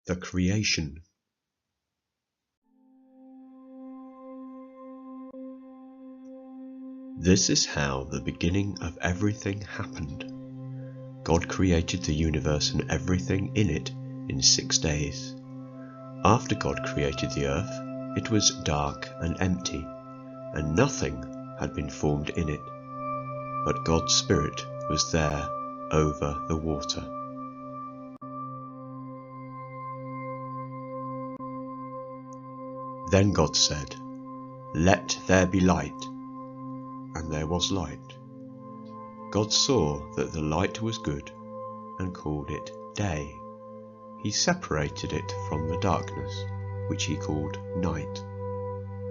The creation. This is how the beginning of everything happened. God created the universe and everything in it in 6 days. After God created the earth, it was dark and empty, and nothing had been formed in it, but God's Spirit was there over the water. Then God said, "Let there be light," and there was light. God saw that the light was good and called it day. He separated it from the darkness, which he called night.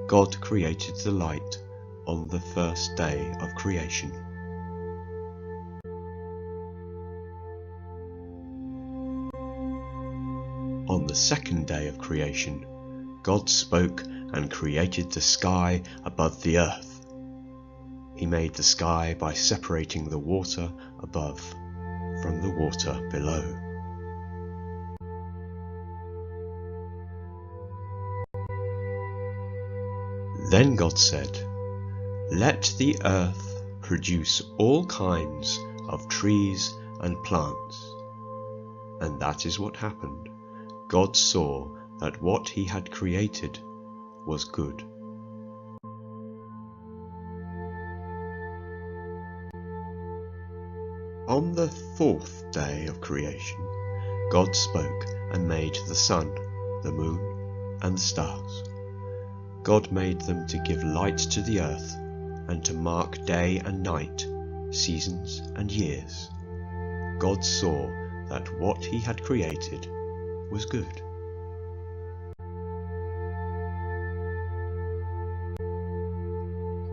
God created the light on the first day of creation. On the second day of creation, God spoke and created the sky above the earth. He made the sky by separating the water above from the water below. Then God said, "Let the earth produce all kinds of trees and plants." And that is what happened. God saw that what he had created was good. On the fourth day of creation, God spoke and made the sun, the moon, and the stars. God made them to give light to the earth and to mark day and night, seasons and years. God saw that what he had created was good.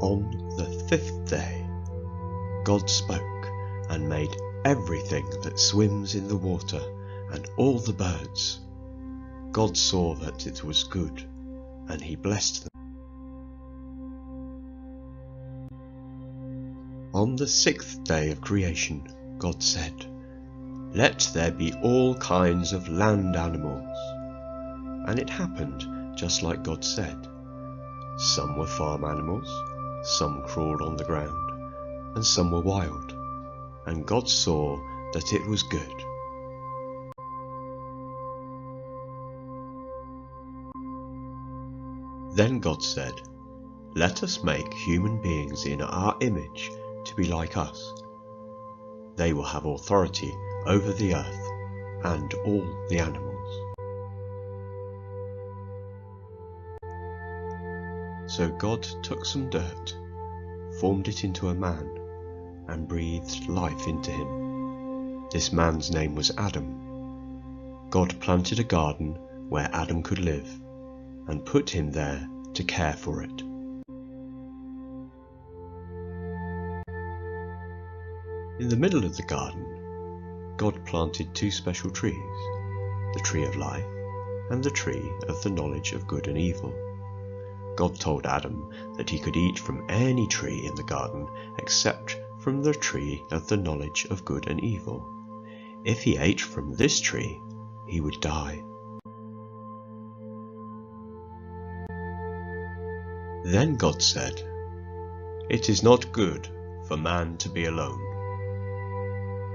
On the fifth day, God spoke and made everything that swims in the water and all the birds. God saw that it was good, and he blessed them. On the sixth day of creation, God said, "Let there be all kinds of land animals." And it happened just like God said. Some were farm animals, some crawled on the ground, and some were wild. And God saw that it was good. Then God said, "Let us make human beings in our image to be like us. They will have authority over the earth and all the animals." So God took some dirt, formed it into a man, and breathed life into him. This man's name was Adam. God planted a garden where Adam could live, and put him there to care for it. In the middle of the garden, God planted 2 special trees, the tree of life and the tree of the knowledge of good and evil. God told Adam that he could eat from any tree in the garden except from the tree of the knowledge of good and evil. If he ate from this tree, he would die. Then God said, "It is not good for man to be alone."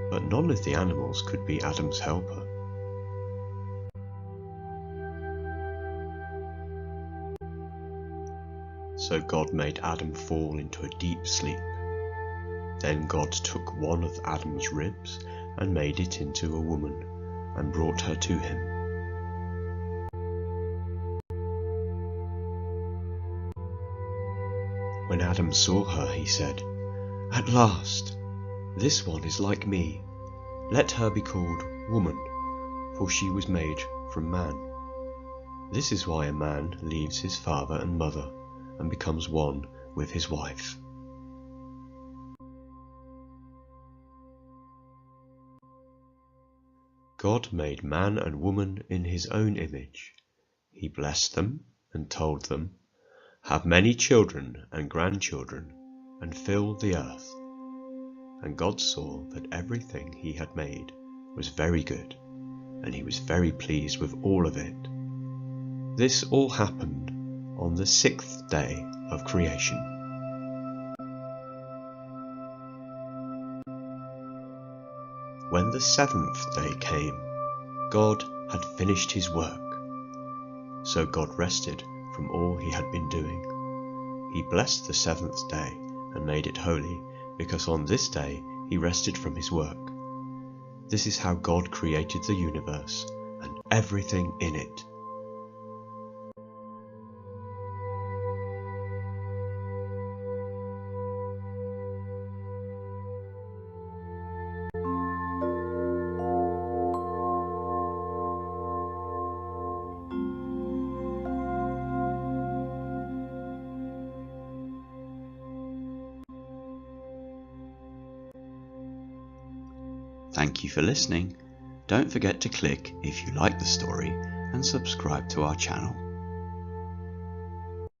But none of the animals could be Adam's helper. So God made Adam fall into a deep sleep. Then God took one of Adam's ribs and made it into a woman and brought her to him. When Adam saw her, he said, "At last, this one is like me. Let her be called woman, for she was made from man. This is why a man leaves his father and mother and becomes one with his wife." God made man and woman in his own image. He blessed them and told them, "Have many children and grandchildren, and fill the earth." And God saw that everything he had made was very good. and he was very pleased with all of it. This all happened on the 6th day of creation. When the 7th day came, God had finished his work. So God rested from all he had been doing. He blessed the 7th day and made it holy, because on this day he rested from his work. This is how God created the universe and everything in it. Thank you for listening. Don't forget to click if you like the story and subscribe to our channel.